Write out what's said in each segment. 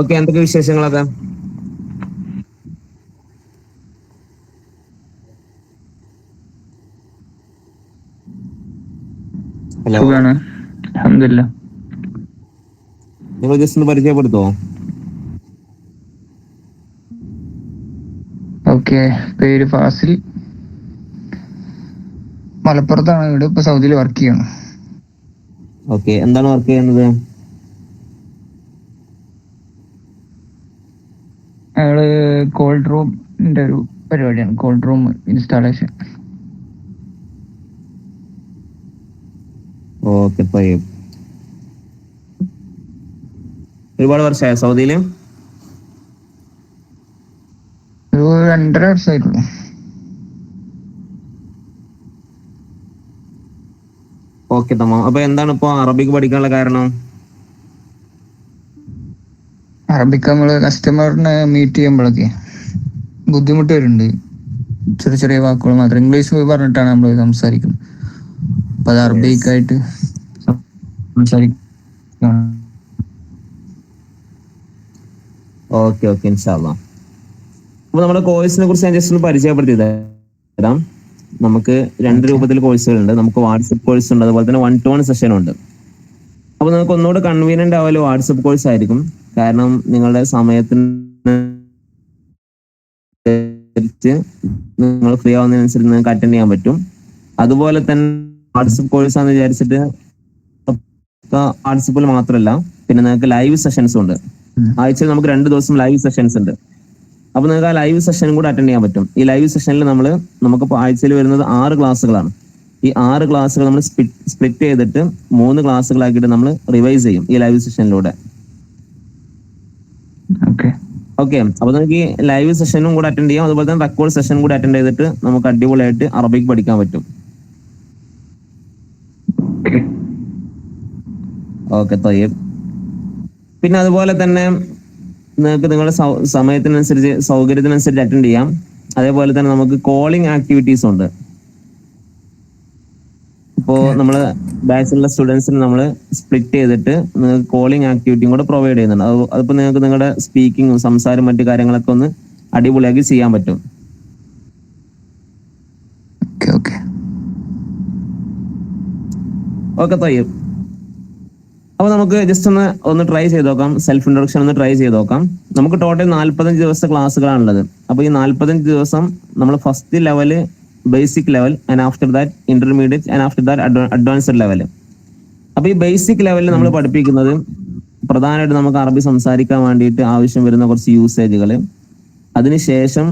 Okay, എന്തൊക്കെ വിശേഷങ്ങളൊക്കെ? Hello, സുഖാണ്, അൽഹംദുലില്ലാ. നിങ്ങൾ ജസ്റ്റ് ഒന്ന് പരിചയപ്പെടുത്തുമോ? ഓക്കെ, പേര് ഫാസിൽ, മലപ്പുറത്താണ് വീട്. ഇപ്പൊ സൗദിയിൽ വർക്ക് ചെയ്യണം. ഓക്കെ, എന്താണ് വർക്ക് ചെയ്യുന്നത്? ഞങ്ങള് കോൾഡ് റൂമിന്റെ ഒരു പരിപാടിയാണ്, കോൾഡ് റൂം ഇൻസ്റ്റാളേഷൻ. ഓക്കെ, ഒരുപാട് വർഷമായ സൗദിയിൽ? ഒരു 2.5 വർഷമായിട്ടുള്ളൂ. ഓക്കെ തമാം. അപ്പൊ എന്താണ് ഇപ്പൊ അറബിക്ക് പഠിക്കാനുള്ള കാരണം? അറബിക്ക് നമ്മള് കസ്റ്റമറിനെ മീറ്റ് ചെയ്യുമ്പോഴൊക്കെ ബുദ്ധിമുട്ട് വരുന്നുണ്ട്. ചെറിയ ചെറിയ വാക്കുകൾ മാത്രം ഇംഗ്ലീഷ് പറഞ്ഞിട്ടാണ് നമ്മൾ സംസാരിക്കുന്നത്. അപ്പൊ അത് യെസ്. അറബിക്കായിട്ട് സംസാരിക്കണം. ഓക്കെ ഓക്കെ, ഇൻഷാ അല്ലാ. അപ്പൊ നമ്മുടെ കോഴ്സിനെ കുറിച്ച് ഞാൻ ജസ്റ്റ് ഒന്ന് പരിചയപ്പെടുത്തി തരാം. നമുക്ക് രണ്ട് ഓക്കെ, രൂപത്തിൽ കോഴ്സുകളുണ്ട്. നമുക്ക് വാട്സപ്പ് കോഴ്സ് ഉണ്ട്, അതുപോലെ തന്നെ 1-to-1 സെഷനും ഉണ്ട്. അപ്പൊ നിങ്ങൾക്ക് ഒന്നുകൂടെ കൺവീനിയന്റ് ആവല് വാട്സപ്പ് കോഴ്സ് ആയിരിക്കും. കാരണം നിങ്ങളുടെ സമയത്തിന് നിങ്ങൾ ഫ്രീ ആവുന്നതിനനുസരിച്ച് നിങ്ങൾക്ക് അറ്റൻഡ് ചെയ്യാൻ പറ്റും. അതുപോലെ തന്നെ വാട്സപ്പ് കോഴ്സ് ആണെന്ന് വിചാരിച്ചിട്ട് വാട്സപ്പിൽ മാത്രമല്ല, പിന്നെ നിങ്ങൾക്ക് ലൈവ് സെഷൻസും ഉണ്ട്. ആഴ്ചയിൽ നമുക്ക് 2 ദിവസം ലൈവ് സെഷൻസ് ഉണ്ട്. അപ്പൊ നിങ്ങൾക്ക് ആ ലൈവ് സെഷനും കൂടെ അറ്റൻഡ് ചെയ്യാൻ പറ്റും. ഈ ലൈവ് സെഷനിൽ നമുക്കിപ്പോൾ ആഴ്ചയിൽ വരുന്നത് 6 ക്ലാസ്സുകളാണ്. ഈ 6 ക്ലാസ്സുകൾ നമ്മൾ സ്പ്ലിറ്റ് ചെയ്തിട്ട് 3 ക്ലാസ്സുകളാക്കിയിട്ട് നമ്മൾ റിവൈസ് ചെയ്യും ഈ ലൈവ് സെഷനിലൂടെ. ഓക്കെ, ഓക്കെ, അപ്പൊ നമുക്ക് ഈ ലൈവ് സെഷനും കൂടെ അറ്റൻഡ് ചെയ്യാം, അതുപോലെ തന്നെ റെക്കോർഡ് സെഷനും കൂടെ അറ്റൻഡ് ചെയ്തിട്ട് നമുക്ക് അടിപൊളിയായിട്ട് അറബിക് പഠിക്കാൻ പറ്റും. ഓക്കെ തയ്യബ്. പിന്നെ അതുപോലെ തന്നെ നിങ്ങൾക്ക് നിങ്ങളുടെ സമയത്തിനനുസരിച്ച് സൗകര്യത്തിനനുസരിച്ച് അറ്റൻഡ് ചെയ്യാം. അതേപോലെ തന്നെ നമുക്ക് കോളിംഗ് ആക്ടിവിറ്റീസ് ഉണ്ട്. ഇപ്പോൾ നമ്മൾ ബാച്ചിലുള്ള സ്റ്റുഡൻസിന് നമ്മൾ സ്പ്ലിറ്റ് ചെയ്തിട്ട് നിങ്ങൾക്ക് കോളിംഗ് ആക്ടിവിറ്റിയും കൂടെ പ്രൊവൈഡ് ചെയ്യുന്നുണ്ട്. അതിപ്പോൾ നിങ്ങൾക്ക് നിങ്ങളുടെ സ്പീക്കിങ്ങും സംസാരം മറ്റു കാര്യങ്ങളൊക്കെ ഒന്ന് അടിപൊളിയാക്കി ചെയ്യാൻ പറ്റും. Okay, okay. ഓക്കെ തയ്യബ്. അപ്പൊ നമുക്ക് ജസ്റ്റ് ഒന്ന് ട്രൈ ചെയ്ത് നോക്കാം. സെൽഫ് ഇൻട്രൊഡക്ഷൻ ഒന്ന് ട്രൈ ചെയ്ത് നോക്കാം. നമുക്ക് ടോട്ടൽ 45 ദിവസത്തെ ക്ലാസ്സുകളാണുള്ളത്. അപ്പൊ ഈ 45 ദിവസം നമ്മൾ first level basic level, and after that intermediate, and after that advanced level. അപ്പൊ ഈ ബേസിക് ലെവലിൽ നമ്മൾ പഠിപ്പിക്കുന്നത് പ്രധാനമായിട്ട് നമുക്ക് അറബി സംസാരിക്കാൻ വേണ്ടിയിട്ട് ആവശ്യം വരുന്ന കുറച്ച് യൂസേജുകൾ, അതിനുശേഷം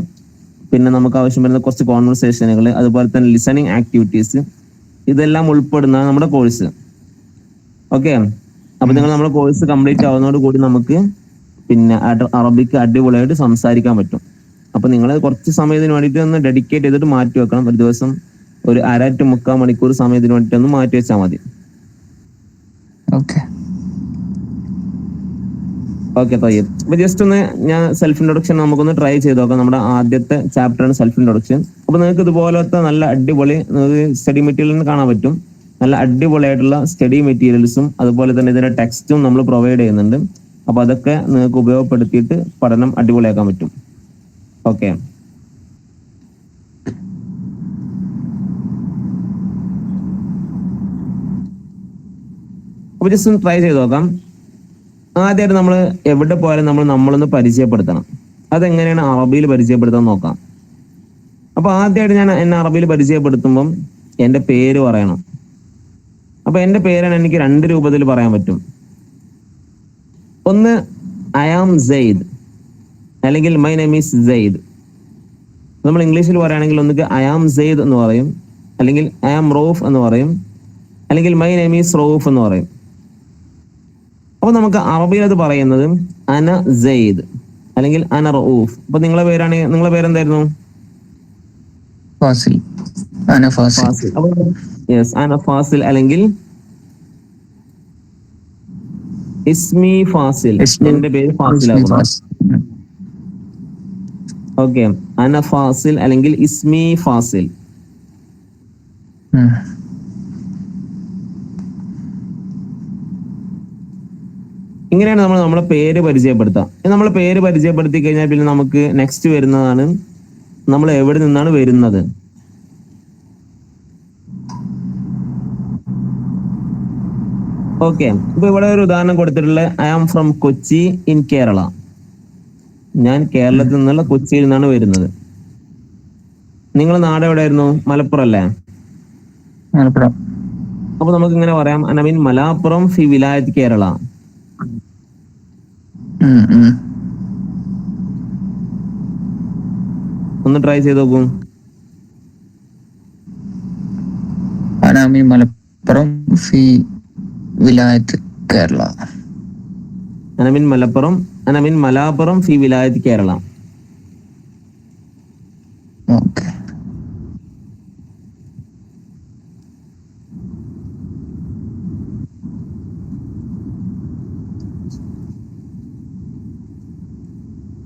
പിന്നെ നമുക്ക് ആവശ്യം വരുന്ന കുറച്ച് കോൺവെർസേഷനുകൾ, അതുപോലെ തന്നെ ലിസണിങ് ആക്ടിവിറ്റീസ്, ഇതെല്ലാം ഉൾപ്പെടുന്ന നമ്മുടെ കോഴ്സ്. ഓക്കെ, അപ്പൊ നിങ്ങൾ നമ്മുടെ കോഴ്സ് കംപ്ലീറ്റ് ആവുന്നതോട് കൂടി നമുക്ക് പിന്നെ അറബിക്ക് അടിപൊളിയായിട്ട് സംസാരിക്കാൻ പറ്റും. അപ്പൊ നിങ്ങൾ കുറച്ച് സമയത്തിന് വേണ്ടിയിട്ട് ഒന്ന് ഡെഡിക്കേറ്റ് ചെയ്തിട്ട് മാറ്റി വെക്കണം. ഒരു ദിവസം ഒരു 1/2 to 3/4 മണിക്കൂർ സമയത്തിന് വേണ്ടിയിട്ട് ഒന്ന് മാറ്റി വെച്ചാൽ മതി. Okay, okay Tayeb. അപ്പൊ ജസ്റ്റ് ഒന്ന് ഞാൻ സെൽഫ് ഇൻട്രൊഡക്ഷൻ നമുക്കൊന്ന് ട്രൈ ചെയ്ത് നോക്കാം. നമ്മുടെ ആദ്യത്തെ ചാപ്റ്ററാണ് സെൽഫ് ഇൻട്രൊഡക്ഷൻ. അപ്പൊ നിങ്ങൾക്ക് ഇതുപോലത്തെ നല്ല അടിപൊളി സ്റ്റഡി മെറ്റീരിയലിന് കാണാൻ പറ്റും. നല്ല അടിപൊളിയായിട്ടുള്ള സ്റ്റഡി മെറ്റീരിയൽസും അതുപോലെ തന്നെ ഇതിന്റെ ടെക്സ്റ്റും നമ്മൾ പ്രൊവൈഡ് ചെയ്യുന്നുണ്ട്. അപ്പൊ അതൊക്കെ നിങ്ങൾക്ക് ഉപയോഗപ്പെടുത്തിയിട്ട് പഠനം അടിപൊളിയാക്കാൻ പറ്റും. ഓക്കെ, അപ്പൊ ജസ്റ്റ് ഒന്ന് ട്രൈ ചെയ്ത് നോക്കാം. ആദ്യമായിട്ട് നമ്മൾ എവിടെ പോയാലും നമ്മളൊന്ന് പരിചയപ്പെടുത്തണം. അതെങ്ങനെയാണ് അറബിയിൽ പരിചയപ്പെടുത്താൻ നോക്കാം. അപ്പൊ ആദ്യമായിട്ട് ഞാൻ എന്നെ അറബിയിൽ പരിചയപ്പെടുത്തുമ്പം എന്റെ പേര് പറയണം. അപ്പൊ എന്റെ പേരാണ് എനിക്ക് 2 രൂപത്തിൽ പറയാൻ പറ്റും. ഒന്ന് ഐ ആം സെയ്ദ്, അല്ലെങ്കിൽ മൈ നെയിം ഈസ് സെയ്ദ്. നമ്മൾ ഇംഗ്ലീഷിൽ പറയുകയാണെങ്കിൽ ഒന്നുകിൽ ഐ ആം സെയ്ദ് എന്ന് പറയും, അല്ലെങ്കിൽ ഐ ആം റൌഫ് എന്ന് പറയും, അല്ലെങ്കിൽ മൈ നെയിം ഈസ് റൌഫ് എന്ന് പറയും. അപ്പൊ നമുക്ക് അറബിയിൽ അത് പറയുന്നത് അന സെയ്ദ് അല്ലെങ്കിൽ അന റൌഫ്. അപ്പൊ നിങ്ങളെ പേരെന്തായിരുന്നു? ഫാസിൽ, അന ഫാസിൽ. ഫാസിൽ. അപ്പൊ യെസ്, അന ഫാസിൽ അല്ലെങ്കിൽ ഇസ്മി ഫാസിൽ. എന്റെ പേര് ഫാസിൽ ഇസ്മി ആകുന്നു. ഫാസിൽ. ഓക്കെ, അന ഫാസിൽ അല്ലെങ്കിൽ ഇസ്മി ഫാസിൽ. ഇങ്ങനെയാണ് നമ്മൾ നമ്മളെ പേര് പരിചയപ്പെടുത്താം. നമ്മളെ പേര് പരിചയപ്പെടുത്തി കഴിഞ്ഞാൽ പിന്നെ നമുക്ക് നെക്സ്റ്റ് വരുന്നതാണ് നമ്മൾ എവിടെ നിന്നാണ് വരുന്നത്. ഓക്കെ, ഇപ്പൊ ഇവിടെ ഒരു ഉദാഹരണം കൊടുത്തിട്ടുള്ള I am from Kochi in Kerala. ഞാൻ കേരളത്തിൽ നിന്നുള്ള കൊച്ചിയിൽ നിന്നാണ് വരുന്നത്. നിങ്ങൾ നാട് എവിടെയായിരുന്നു? മലപ്പുറം അല്ലേ? മലപ്പുറം. അപ്പൊ നമുക്ക് ഇങ്ങനെ പറയാം, അനമീൻ മലാപ്പുറം ഫി വിലായത്ത് കേരള. ഒന്ന് ട്രൈ ചെയ്ത് നോക്കൂ. അനാമി മലപ്പുറം ഫി വിലായത്ത് കേരള. അനമീൻ മലപ്പുറം, അനമീൻ മലാപ്പുറം ഫി വിലായത്ത് കേരള. ഓക്കെ.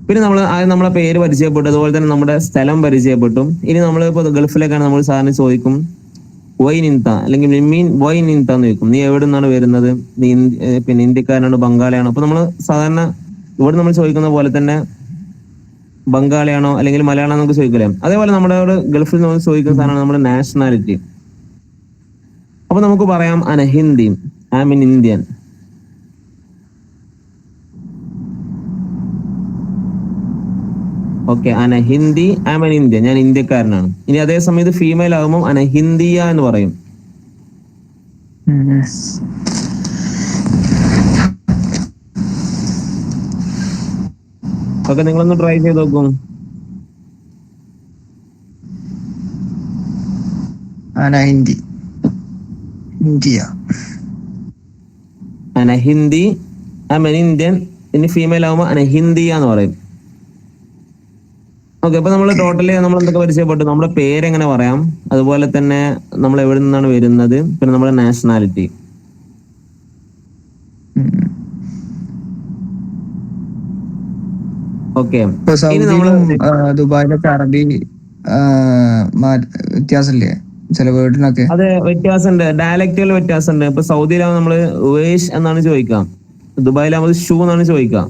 പിന്നെ നമ്മൾ ആദ്യം നമ്മളെ പേര് പരിചയപ്പെട്ടു, അതുപോലെ തന്നെ നമ്മുടെ സ്ഥലം പരിചയപ്പെട്ടു. ഇനി നമ്മൾ ഇപ്പൊ ഗൾഫിലേക്കാണ്, നമ്മൾ സാറിന് ചോദിക്കും വൈ നിന്ത, അല്ലെങ്കിൽ മീൻ വൈ നിന്ത എന്ന് ചോദിക്കും. നീ എവിടെ നിന്നാണ് വരുന്നത്? നീ പിന്നെ ഇന്ത്യക്കാരനാണ്, ബംഗാളിയാണോ? അപ്പൊ നമ്മൾ സാധാരണ ഇവിടെ നമ്മൾ ചോദിക്കുന്ന പോലെ തന്നെ ബംഗാളിയാണോ അല്ലെങ്കിൽ മലയാളം നമുക്ക് ചോദിക്കില്ലേ? അതേപോലെ നമ്മുടെ ഗൾഫിൽ നമ്മൾ ചോദിക്കുന്ന സാധനമാണ് നമ്മുടെ നാഷണാലിറ്റി. അപ്പൊ നമുക്ക് പറയാം അന Hindi, I am in Indian. Okay, അന Hindi, I am an Indian, ഞാൻ ഇന്ത്യക്കാരനാണ്. ഇനി അതേ സമയത്ത് ഫീമെയിൽ ആകുമ്പോൾ അന ഹിന്ദിയ എന്ന് പറയും. ഓക്കെ, നിങ്ങളൊന്ന് ട്രൈ ചെയ്ത് നോക്കും. അന ഹിന്ദി, ഇന്ത്യ. അന Hindi, I am an Indian. ഇനി ഫീമെയിൽ ആകുമ്പോൾ അന ഹിന്ദിയ എന്ന് പറയും. ഓക്കെ, അപ്പൊ നമ്മൾ ടോട്ടലി നമ്മൾ എന്തൊക്കെ പരിചയപ്പെട്ടു? നമ്മുടെ പേരെങ്ങനെ പറയാം, അതുപോലെ തന്നെ നമ്മൾ എവിടെ നിന്നാണ് വരുന്നത്, പിന്നെ നമ്മുടെ നാഷണാലിറ്റി. ഓക്കെ, ഇനി നമ്മൾ ദുബായിലൊക്കെ അറബി വ്യത്യാസമില്ലേ ചില വേർഡിനൊക്കെ? അതെ, വ്യത്യാസമുണ്ട്, ഡയലക്റ്റുകൾ വ്യത്യാസമുണ്ട്. ഇപ്പൊ സൗദിയിലാവുമ്പോൾ നമ്മള് വേഷ് എന്നാണ് ചോദിക്കാം, ദുബായിലാവുമ്പോൾ ഷൂ എന്നാണ് ചോദിക്കാം.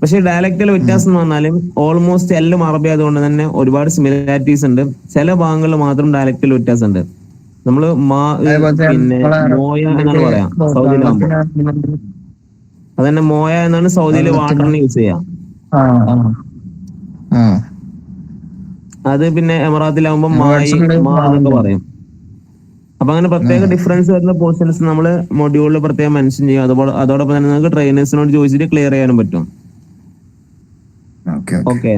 പക്ഷെ ഡയലക്റ്റുകൾ വ്യത്യാസം എന്ന് പറഞ്ഞാലും ഓൾമോസ്റ്റ് എല്ലാം അറബി ആയതുകൊണ്ട് തന്നെ ഒരുപാട് സിമിലാരിറ്റീസ് ഉണ്ട്. ചില ഭാഗങ്ങളിൽ മാത്രം ഡയലക്റ്റുകൾ വ്യത്യാസമുണ്ട്. നമ്മള് പിന്നെ മോയ എന്നാണ് പറയാം സൗദിയിലാവുമ്പോൾ. അതന്നെ മോയ എന്നാണ് സൗദിയിൽ വാട്ടറിന് യൂസ് ചെയ്യാം. അത് പിന്നെ എമറാത്തിലാവുമ്പോ മായി മാ എന്നൊക്കെ പറയും. അപ്പൊ അങ്ങനെ പ്രത്യേക ഡിഫറൻസ് വരുന്ന പോർഷൻസ് നമ്മൾ മൊഡ്യൂളിൽ പ്രത്യേകം മെൻഷൻ ചെയ്യും. അതോടൊപ്പം തന്നെ നിങ്ങൾക്ക് ട്രെയിനേഴ്സിനോട് ചോദിച്ചിട്ട് ക്ലിയർ ചെയ്യാനും പറ്റും. ഓക്കെ,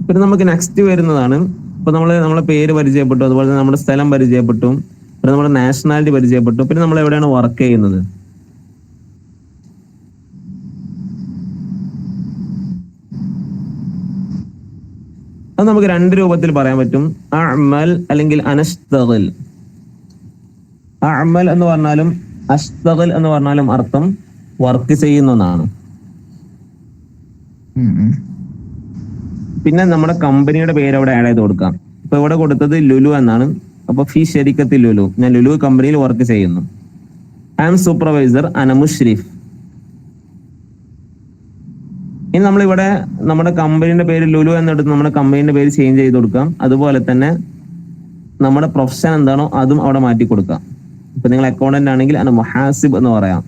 പിന്നെ നമുക്ക് നെക്സ്റ്റ് വരുന്നതാണ്, ഇപ്പൊ നമ്മളെ പേര് പരിചയപ്പെട്ടു, അതുപോലെ തന്നെ നമ്മുടെ സ്ഥലം പരിചയപ്പെട്ടു, പിന്നെ നമ്മുടെ നാഷണാലിറ്റി പരിചയപ്പെട്ടു, പിന്നെ നമ്മൾ എവിടെയാണ് വർക്ക് ചെയ്യുന്നത്. അത് നമുക്ക് രണ്ട് രൂപത്തിൽ പറയാൻ പറ്റും, അഅ്മൽ അല്ലെങ്കിൽ അനശ്തഗിൽ. അഅ്മൽ എന്ന് പറഞ്ഞാലും അശ്തഗിൽ എന്ന് പറഞ്ഞാലും അർത്ഥം വർക്ക് ചെയ്യുന്നതാണ്. പിന്നെ നമ്മുടെ കമ്പനിയുടെ പേര് അവിടെ ആഡ് ചെയ്ത് കൊടുക്കാം. ഇപ്പൊ ഇവിടെ കൊടുത്തത് ലുലു എന്നാണ്. അപ്പൊ ഫി ശരിക്കത്തി ലുലു, ഞാൻ ലുലു കമ്പനിയിൽ വർക്ക് ചെയ്യുന്നു. ഐ ആം സൂപ്പർവൈസർ അന മുഷ്രിഫ്. ഇനി നമ്മളിവിടെ നമ്മുടെ കമ്പനിയുടെ പേര് ലുലു എന്നെടുത്ത് നമ്മുടെ കമ്പനിയുടെ പേര് ചേഞ്ച് ചെയ്ത് കൊടുക്കാം. അതുപോലെ തന്നെ നമ്മുടെ പ്രൊഫഷൻ എന്താണോ അതും അവിടെ മാറ്റി കൊടുക്കാം. ഇപ്പൊ നിങ്ങൾ അക്കൗണ്ടന്റ് ആണെങ്കിൽ അന മുഹാസിബ് എന്ന് പറയാം.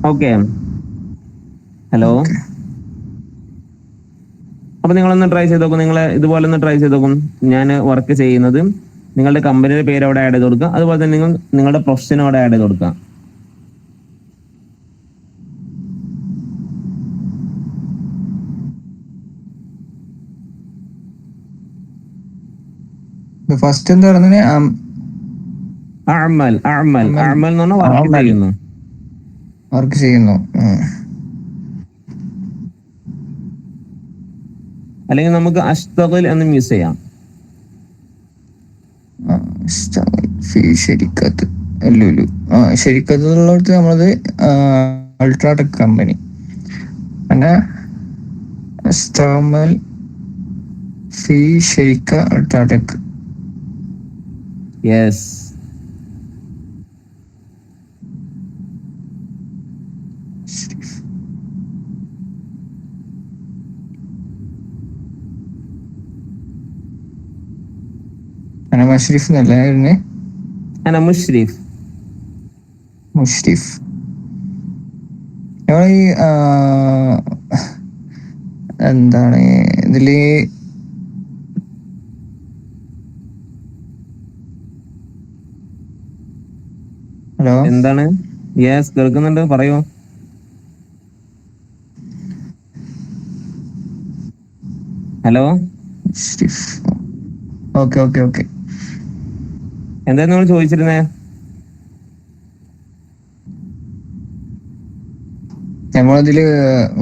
Okay, hello. അപ്പൊ നിങ്ങളൊന്ന് ട്രൈ ചെയ്ത് നോക്കും, നിങ്ങൾ ഇതുപോലെ ഒന്ന് ട്രൈ ചെയ്ത് നോക്കും. ഞാൻ വർക്ക് ചെയ്യുന്നത്, നിങ്ങളുടെ കമ്പനിയുടെ പേര് അവിടെ ആഡ് ചെയ്ത് കൊടുക്കുക, അതുപോലെ തന്നെ നിങ്ങൾ നിങ്ങളുടെ പ്രൊഫഷനും അവിടെ ആഡ് ചെയ്ത് കൊടുക്കുക. ഫസ്റ്റ് എന്താ പറയുന്നത്? അഅ്മൽ അഅ്മൽ അഅ്മൽ എന്ന് പറഞ്ഞാൽ വർക്ക് ചെയ്യുന്നു. വർക്ക് ചെയ്യുന്നു. അല്ലെങ്കിൽ നമുക്ക് അശ്തഗിൽ എന്നും യൂസ് ചെയ്യാം. ശരിക്കത്ത് ലുലു. ശരിക്കത്തുള്ളടത്ത് നമ്മളത് അൾട്രാടെക് കമ്പനി. പിന്നെ ഫി ഷെയ്ക്ക ടാറ്റക്. യെസ്. അന മഷ്രിഫ് എന്നല്ലേ? അന മുഷ്രിഫ്. മുഷ്രിഫ്. നമ്മൾ ഈ എന്താണ് ഇതില് ഹലോ എന്താണ്? യെസ്, കേൾക്കുന്നുണ്ട്, പറയൂ. Hello, Mushrif. Okay okay okay. എന്തായിരുന്നു നിങ്ങൾ ചോദിച്ചിരുന്നേ? നമ്മളതില്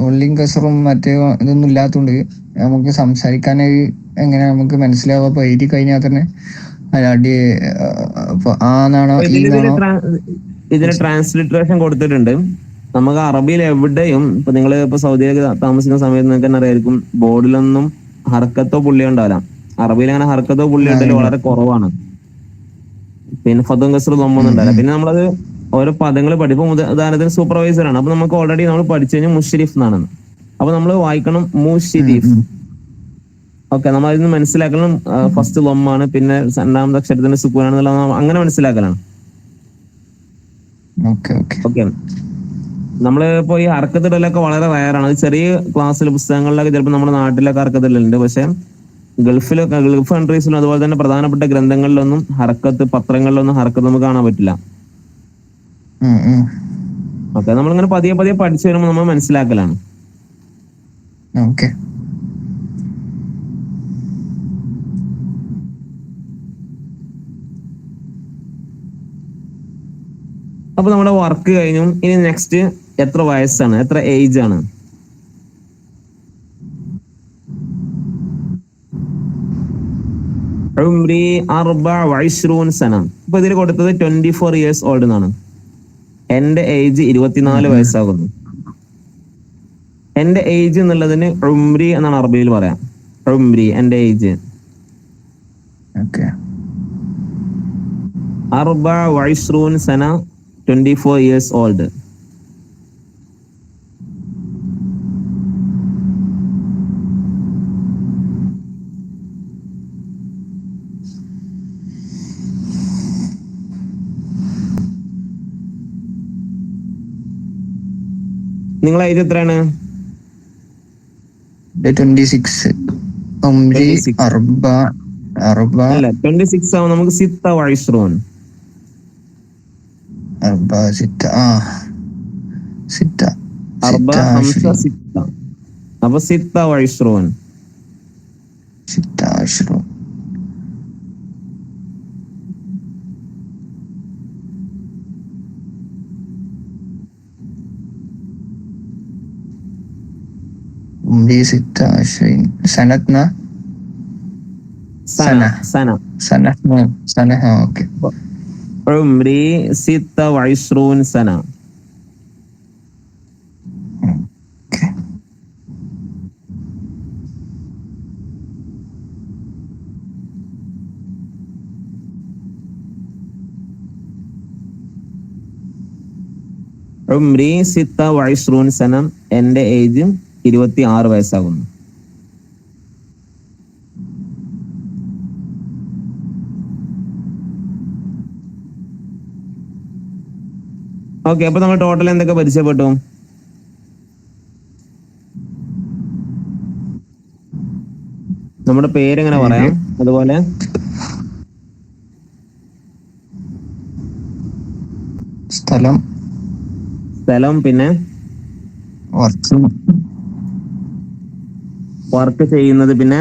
ഉള്ളിയും കസറും മറ്റേ ഇതൊന്നും ഇല്ലാത്തതുകൊണ്ട് നമുക്ക് സംസാരിക്കാൻ എങ്ങനെ നമുക്ക് മനസ്സിലാവുക? അപ്പൊ എഴുതി കഴിഞ്ഞാൽ തന്നെ അടി ആന്നാണോ ഈന്നാണോ? ഇതിന് ട്രാൻസ്ലിട്രേഷൻ കൊടുത്തിട്ടുണ്ട്. നമുക്ക് അറബിയിൽ എവിടെയും ഇപ്പൊ നിങ്ങൾ ഇപ്പൊ സൗദിയിലേക്ക് താമസിക്കുന്ന സമയത്ത് നിങ്ങൾക്ക് തന്നെ അറിയായിരിക്കും, ബോർഡിലൊന്നും ഹർക്കത്തോ പുള്ളിയോ ഉണ്ടാവില്ല. അറബിയിൽ അങ്ങനെ ഹർക്കത്തോ പുള്ളിയോ ഉണ്ടല്ലോ വളരെ കുറവാണ്. പിന്നെ ഫതും കസറും ഒന്നും ഉണ്ടാവില്ല. പിന്നെ നമ്മളത് ഓരോ പദങ്ങൾ പഠിക്കും. ഉദാഹരണത്തിന് സൂപ്പർവൈസർ ആണ്, അപ്പൊ നമുക്ക് ഓൾറെഡി നമ്മൾ പഠിച്ചു കഴിഞ്ഞാൽ മുഷരിഫ് എന്നാണ്. അപ്പൊ നമ്മൾ വായിക്കണം മുഷിരിഫ്. ഓക്കെ, നമ്മൾ അതിന് മനസ്സിലാക്കണം ഫസ്റ്റ് ലൊമ്മാണ്, പിന്നെ രണ്ടാമത്തെ അക്ഷരത്തിന്റെ സുക്കൂനാണെന്നുള്ള അങ്ങനെ മനസ്സിലാക്കലാണ്. ഓക്കെ, നമ്മളിപ്പോ ഈ ഹർക്കത്തിടലൊക്കെ വളരെ റയറാണ്. അത് ചെറിയ ക്ലാസ്സിൽ പുസ്തകങ്ങളിലൊക്കെ ചിലപ്പോൾ നമ്മുടെ നാട്ടിലൊക്കെ ഹർക്കത്തിടലുണ്ട്. പക്ഷെ ഗൾഫ് കൺട്രീസിലും അതുപോലെ തന്നെ പ്രധാനപ്പെട്ട ഗ്രന്ഥങ്ങളിലൊന്നും ഹർക്കത്ത്, പത്രങ്ങളിലൊന്നും ഹർക്കത്ത് നമുക്ക് കാണാൻ പറ്റില്ല. ഓക്കെ, നമ്മളിങ്ങനെ പതിയെ പതിയെ പഠിച്ചു വരുമ്പോൾ നമ്മൾ മനസ്സിലാക്കലാണ്. അപ്പൊ നമ്മുടെ വർക്ക് കഴിഞ്ഞു. ഇനി നെക്സ്റ്റ് എത്ര വയസ്സാണ്, എത്ര ഏജ് ആണ്? ഉംരി 24 സന. ഇപ്പൊ ഇതിൽ കൊടുത്തത് 24 years ഓൾഡ് എന്നാണ്. എന്റെ ഏജ് 24 വയസ്സാകുന്നു. എന്റെ ഏജ് എന്നുള്ളതിന് ഉംരി എന്നാണ് അറബിയിൽ പറയാം. ഉംരി, എന്റെ ഏജ്. 24 സന, 24 years old. നിങ്ങളെ ഏജ് എത്രയാണ്? 26. അല്ല, 26 ആവും. നമുക്ക് 26. അപ്പൊ 26. സനത്ന സന. ഓക്കെ. عمري 26 سنة. ഉംരി 26 സന. എന്റെ ഏജ് 26 വയസ്സാകുന്നു. ഓക്കെ, അപ്പൊ നമ്മൾ ടോട്ടൽ എന്തൊക്കെ പരിചയപ്പെട്ടു? നമ്മുടെ പേരെങ്ങനെ പറയാം, അതുപോലെ സ്ഥലം, പിന്നെ വർക്ക് ചെയ്യുന്നത്, പിന്നെ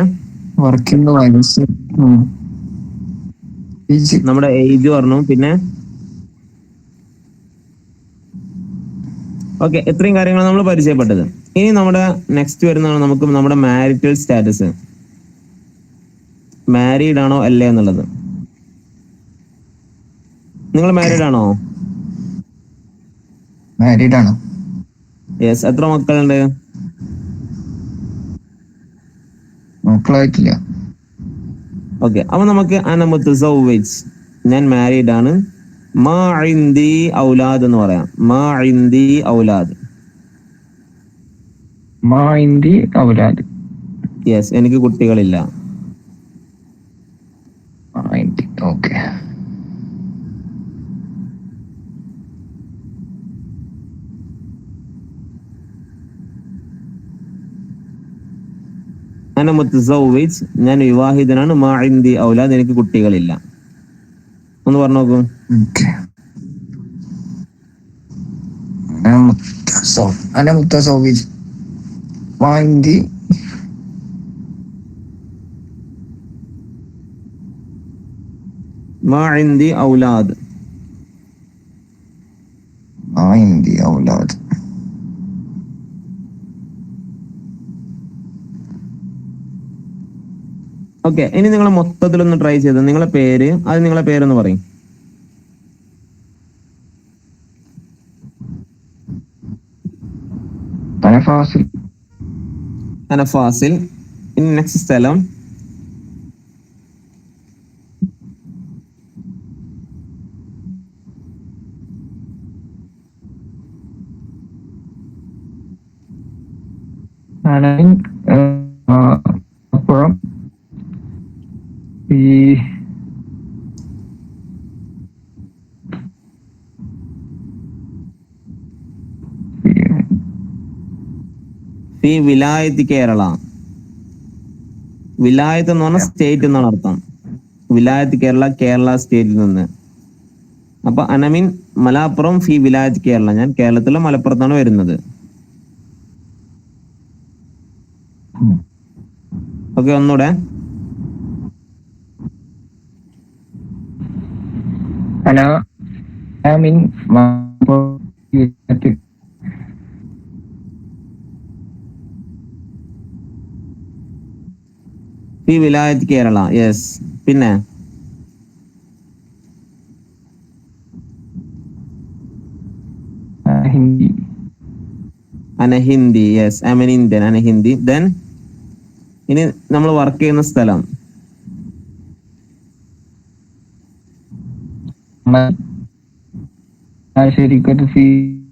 നമ്മുടെ ഏജ് പറഞ്ഞു, പിന്നെ ഓക്കെ, ഇത്രയും കാര്യങ്ങൾ നമ്മൾ പരിചയപ്പെട്ടത്. ഇനി നമ്മുടെ നെക്സ്റ്റ് വരുന്നതാണ് നമുക്ക് നമ്മുടെ മാരിറ്റൽ സ്റ്റാറ്റസ്. മാരീഡ് ആണോ അല്ലേ എന്നുള്ളത്. നിങ്ങൾ മാരീഡ് ആണോ? മാരീഡ് ആണ്. യെസ്. എത്ര മക്കളുണ്ട്? മക്കളായിട്ടില്ല. ഓക്കെ, അപ്പൊ നമുക്ക് അന മുത്തസവ്വിജ്, ഞാൻ മാരീഡ് ആണ്. മാ ഇൻദി ഔലാദ് എന്ന് പറയാം. മാ ഇൻദി ഔലാദ്. മാ ഇന്ദി ഔലാദ്. യെസ്, എനിക്ക് കുട്ടികളില്ല. ഓക്കെ. അന മുത്തസവ്വിജ്, ഞാൻ വിവാഹിതനാണ്. മാ ഇൻദി ഔലാദ്, എനിക്ക് കുട്ടികളില്ല. ഒന്ന് പറഞ്ഞു നോക്കൂ. അന മുത്തസവ്വിജ് മാ ഇന്ദി മാ ഇൻദി ഔലാദ്. മാ ഇന്ദി ഔലാദ്. ഓക്കെ, ഇനി നിങ്ങൾ മൊത്തത്തിലൊന്ന് ട്രൈ ചെയ്ത് നിങ്ങളെ പേര്, അത് നിങ്ങളെ പേരൊന്ന് പറയും. ഫാസിൽ. അന ഫാസിൽ. ഇനി നെക്സ്റ്റ് സ്ഥലം. അപ്പുറം ഈ ഫി വിലായത്ത് കേരള. വിലായത്ത് എന്ന് പറഞ്ഞാൽ സ്റ്റേറ്റ് എന്നാണ് അർത്ഥം. വിലായത്ത് കേരള, കേരള സ്റ്റേറ്റിൽ നിന്ന്. അപ്പൊ അനമിൻ മലപ്പുറം ഫി വിലായത്ത് കേരള, ഞാൻ കേരളത്തിലെ മലപ്പുറത്താണ് വരുന്നത്. ഓക്കെ, ഒന്നൂടെ. ഫി വിലായത്ത് കേരള. യെസ്. പിന്നെ ഹിന്ദി. അന Hindi. Yes, I mean Indian. അന ഹിന്ദി. ദെൻ ഇനി നമ്മൾ വർക്ക് ചെയ്യുന്ന സ്ഥലം. ശരിക്കത്ത് ഫി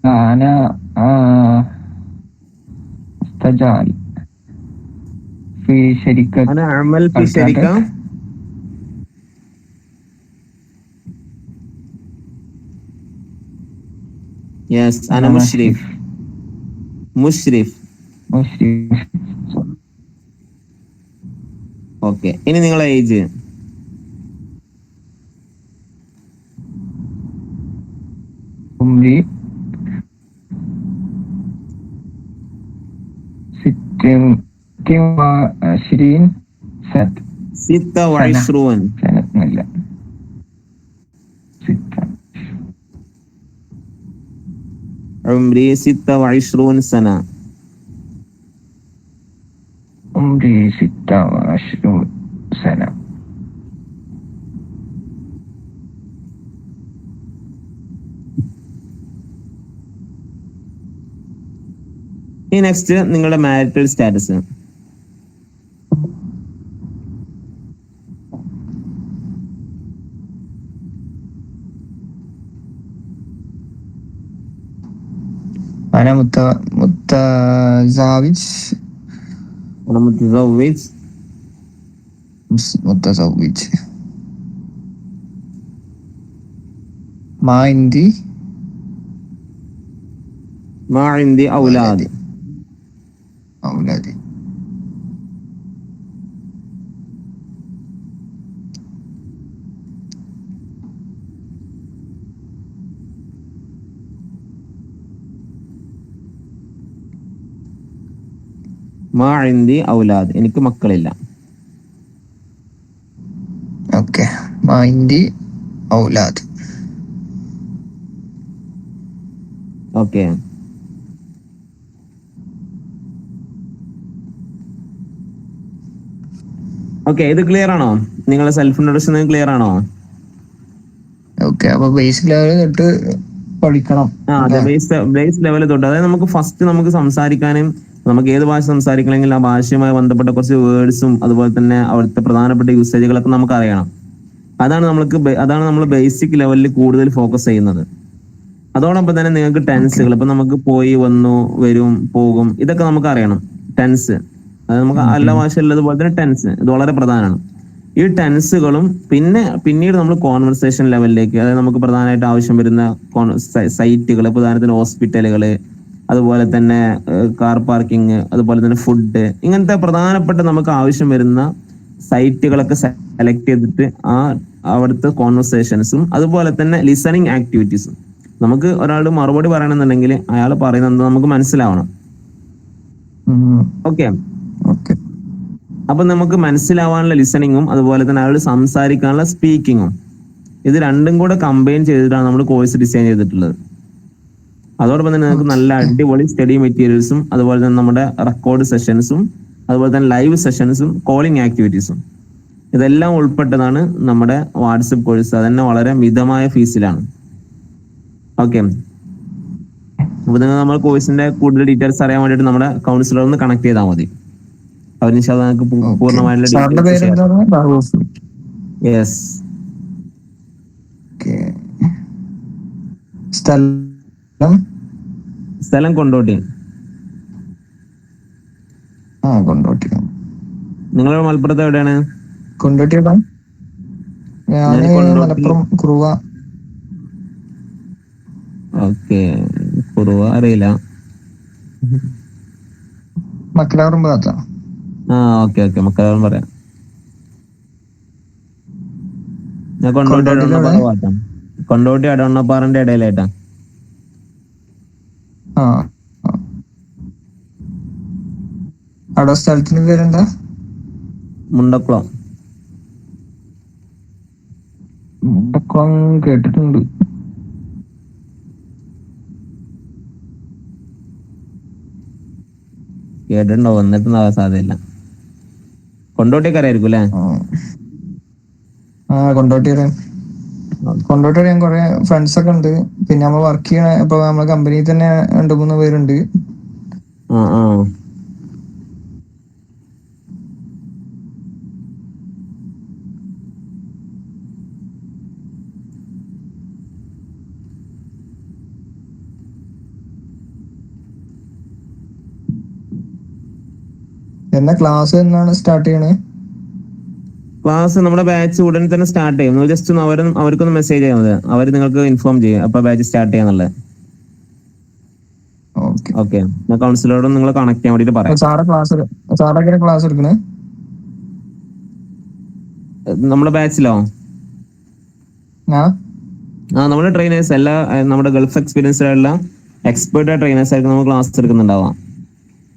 അന മുസ്തജാൽ ഫി ശരിക്കത്ത്. അന അമൽ ഫി ശരിക്ക. യെസ്, അന മുഷ്രിഫ്. മുഷ്രിഫ്. ഓക്കെ, ഇനി നിങ്ങളെ ഏജ്. ഉംരി 26 سنة. 26 سنة لا 6. عمري 26 سنة. عمري 26 سنة. ഈ നെക്സ്റ്റ് നിങ്ങളുടെ മാരിറ്റൽ സ്റ്റാറ്റസ്. أنا متزوج. أنا متزوج. متزوج. ما عندي أولاد. أولادي. മാ ഇൻദി ഔലാദ്, എനിക്ക് മക്കളില്ല. ഓക്കെ, മാ ഇൻദി ഔലാദ്. ഓക്കെ, ഓക്കെ, ഇത് ക്ലിയർ ആണോ? നിങ്ങളെ സെൽഫ് ഇൻട്രൊഡക്ഷൻ ക്ലിയർ ആണോ? ഓക്കെ, അപ്പൊ ബേസിക് ലെവൽ തൊട്ട് പഠിക്കണം. അതെ, ബേസ് ലെവൽ തൊട്ട്. അതായത് നമുക്ക് ഫസ്റ്റ് നമുക്ക് സംസാരിക്കാനും നമുക്ക് ഏത് ഭാഷ സംസാരിക്കണമെങ്കിൽ ആ ഭാഷയുമായി ബന്ധപ്പെട്ട കുറച്ച് വേർഡ്സും അതുപോലെ തന്നെ അവിടുത്തെ പ്രധാനപ്പെട്ട യൂസേജുകളൊക്കെ നമുക്ക് അറിയണം. അതാണ് നമ്മൾ ബേസിക് ലെവലിൽ കൂടുതൽ ഫോക്കസ് ചെയ്യുന്നത്. അതോടൊപ്പം തന്നെ നിങ്ങൾക്ക് ഓക്കെ. ടെൻസുകൾ, ഇപ്പൊ നമുക്ക് പോയി, വന്നു, വരും, പോകും, ഇതൊക്കെ നമുക്ക് അറിയണം. ടെൻസ് അത് നമുക്ക് എല്ലാ ഭാഷയിലുള്ളതുപോലെ തന്നെ ടെൻസ് ഇത് വളരെ പ്രധാനമാണ്. ഈ ടെൻസുകളും പിന്നീട് നമ്മൾ കോൺവെർസേഷൻ ലെവലിലേക്ക്, അതായത് നമുക്ക് പ്രധാനമായിട്ട് ആവശ്യം വരുന്ന സൈറ്റുകൾ, ഉദാഹരണത്തിന് ഹോസ്പിറ്റലുകള്, അതുപോലെ തന്നെ കാർ പാർക്കിംഗ്, അതുപോലെ തന്നെ ഫുഡ്, ഇങ്ങനത്തെ പ്രധാനപ്പെട്ട നമുക്ക് ആവശ്യം വരുന്ന സൈറ്റുകളൊക്കെ സെലക്ട് ചെയ്തിട്ട് അവിടുത്തെ കോൺവെർസേഷൻസും അതുപോലെ തന്നെ ലിസണിങ് ആക്ടിവിറ്റീസും. നമുക്ക് ഒരാൾ മറുപടി പറയണമെന്നുണ്ടെങ്കിൽ അയാൾ പറയുന്നത് നമുക്ക് മനസ്സിലാവണം. ഓക്കെ. ഓക്കെ. അപ്പൊ നമുക്ക് മനസ്സിലാവാനുള്ള ലിസണിങ്ങും അതുപോലെ തന്നെ അയാൾ സംസാരിക്കാനുള്ള സ്പീക്കിങ്ങും, ഇത് രണ്ടും കൂടെ കമ്പൈൻ ചെയ്തിട്ടാണ് നമ്മൾ കോഴ്സ് ഡിസൈൻ ചെയ്തിട്ടുള്ളത്. അതോടൊപ്പം തന്നെ നിങ്ങൾക്ക് നല്ല അടിപൊളി സ്റ്റഡി മെറ്റീരിയൽസും അതുപോലെ തന്നെ നമ്മുടെ റെക്കോർഡ് സെഷൻസും അതുപോലെ തന്നെ ലൈവ് സെഷൻസും കോളിംഗ് ആക്ടിവിറ്റീസും ഇതെല്ലാം ഉൾപ്പെട്ടതാണ് നമ്മുടെ വാട്സപ്പ് കോഴ്സ്. അതന്നെ വളരെ മിതമായ ഫീസിലാണ്. ഓക്കെ. അപ്പൊ നിങ്ങൾ നമ്മുടെ കോഴ്സിന്റെ കൂടുതൽ ഡീറ്റെയിൽസ് അറിയാൻ വേണ്ടിയിട്ട് നമ്മുടെ കൗൺസിലർ ഒന്ന് കണക്ട് ചെയ്താൽ മതി. അവരിന് നിങ്ങൾക്ക് പൂർണ്ണമായിട്ടുള്ള സാറിന്റെ ഡീറ്റെയിൽസ് ഷെയർ പേരെന്താണ്? റഊഫ്. യെസ്. ഓക്കെ. സ്ഥലം? സ്ഥലം കൊണ്ടോട്ടി. കൊണ്ടോട്ടി. നിങ്ങൾ മലപ്പുറത്ത് എവിടെയാണ്? കൊണ്ടോട്ടി എവിടെ? ഞാന് മലപ്പുറം കുറുവ. ഓക്കെ. കുറുവ അറിയില്ല. മക്കളാറും ഭാഗത്താ. ഓക്കെ ഓക്കെ, മക്കളാറും പറയാം. ഞാൻ കൊണ്ടോട്ടി അടവണ്ണപ്പാറ ഭാഗത്താണ്. കൊണ്ടോട്ടി അടവണ്ണപ്പാറിന്റെ ഇടയിലായിട്ടാ. അവിടെ സ്ഥലത്തിന് പേരെന്താ? മുണ്ടക്കുളം. മുണ്ടക്കുളം കേട്ടിട്ടുണ്ട്. കേട്ടിട്ടുണ്ടോ? വന്നിട്ടുണ്ടാവാൻ സാധ്യതയില്ല. കൊണ്ടോട്ടിയൊക്കെ അറിയായിരിക്കും അല്ലേ? കൊണ്ടോട്ടി അറിയാം. കൊണ്ടോട്ടി അറിയാൻ കുറെ ഫ്രണ്ട്സ് ഒക്കെ ഉണ്ട്. പിന്നെ നമ്മൾ വർക്ക് ചെയ്യണ ഇപ്പൊ നമ്മളെ കമ്പനിയിൽ തന്നെ 2-3 പേരുണ്ട്. എന്നാ ക്ലാസ് എന്നാണ് സ്റ്റാർട്ട് ചെയ്യണേ? ക്ലാസ് നമ്മുടെ ബാച്ച് ഉടൻ തന്നെ സ്റ്റാർട്ട് ചെയ്യും. ജസ്റ്റ് അവർക്കൊന്ന് മെസ്സേജ് ചെയ്യാൻ മതി, അവർ നിങ്ങൾക്ക് ഇൻഫോം ചെയ്യും അപ്പൊ ബാച്ച് സ്റ്റാർട്ട് ചെയ്യാന്നുള്ളത്. ഓക്കെ. ഞാൻ കൗൺസിലറോട് നിങ്ങൾ കണക്ട് ചെയ്യാൻ വേണ്ടിട്ട് പറയാം. സാറൊക്കെ ക്ലാസ് എടുക്കണേ നമ്മുടെ ബാച്ചിലോ? നമ്മുടെ ട്രെയിനേഴ്സ് എല്ലാ നമ്മുടെ ഗൾഫ് എക്സ്പീരിയൻസ് ആയിട്ടുള്ള എക്സ്പേർട്ട് ട്രെയിനേഴ്സ് ആയിരിക്കും നമ്മൾ ക്ലാസ് എടുക്കുന്നുണ്ടാവാം.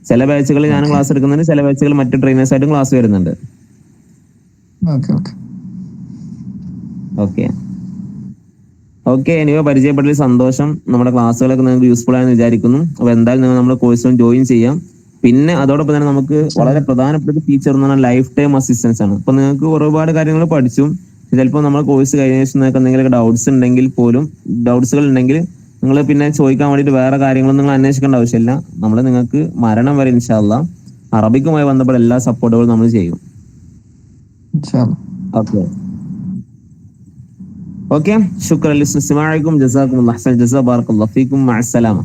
ചില ബാച്ചുകൾ ഞാനും ക്ലാസ് എടുക്കുന്നുണ്ട്, ചില ബാച്ചുകൾ മറ്റു ട്രെയിനേഴ്സ് ആയിട്ടും ക്ലാസ് വരുന്നുണ്ട്. ഓക്കെ. എനിവോ പരിചയപ്പെട്ടതിൽ സന്തോഷം. നമ്മുടെ ക്ലാസ്സുകളൊക്കെ നിങ്ങൾക്ക് യൂസ്ഫുൾ ആയെന്ന് വിചാരിക്കുന്നു. അപ്പൊ എന്തായാലും നിങ്ങൾ നമ്മുടെ കോഴ്സും ജോയിൻ ചെയ്യാം. പിന്നെ അതോടൊപ്പം തന്നെ നമുക്ക് വളരെ പ്രധാനപ്പെട്ട ഫീച്ചർ എന്ന് പറഞ്ഞാൽ ലൈഫ് ടൈം അസിസ്റ്റൻസ് ആണ്. അപ്പൊ നിങ്ങൾക്ക് ഒരുപാട് കാര്യങ്ങൾ പഠിച്ചു, ചിലപ്പോൾ നമ്മൾ കോഴ്സ് കഴിഞ്ഞ ശേഷം നിങ്ങൾക്ക് എന്തെങ്കിലും ഡൗട്ട്സുകൾ ഉണ്ടെങ്കിൽ നിങ്ങൾ പിന്നെ ചോദിക്കാൻ വേണ്ടിയിട്ട് വേറെ കാര്യങ്ങളൊന്നും നിങ്ങൾ അന്വേഷിക്കേണ്ട ആവശ്യമില്ല. നമ്മൾ നിങ്ങൾക്ക് മരണം വരെ ഇൻഷാ അല്ലാഹ് അറബിക്കുമായി ബന്ധപ്പെട്ട എല്ലാ സപ്പോർട്ടുകളും നമ്മൾ ചെയ്യും. ഓക്കെ. ശുക്രൻ ലിസ്തിമാഇക്കും. ജസാകുമുല്ലാഹ് ഖൈറൻ ജസാ. ബാറക്കല്ലാഹു ഫീക്കും. മഅസ്സലാമ.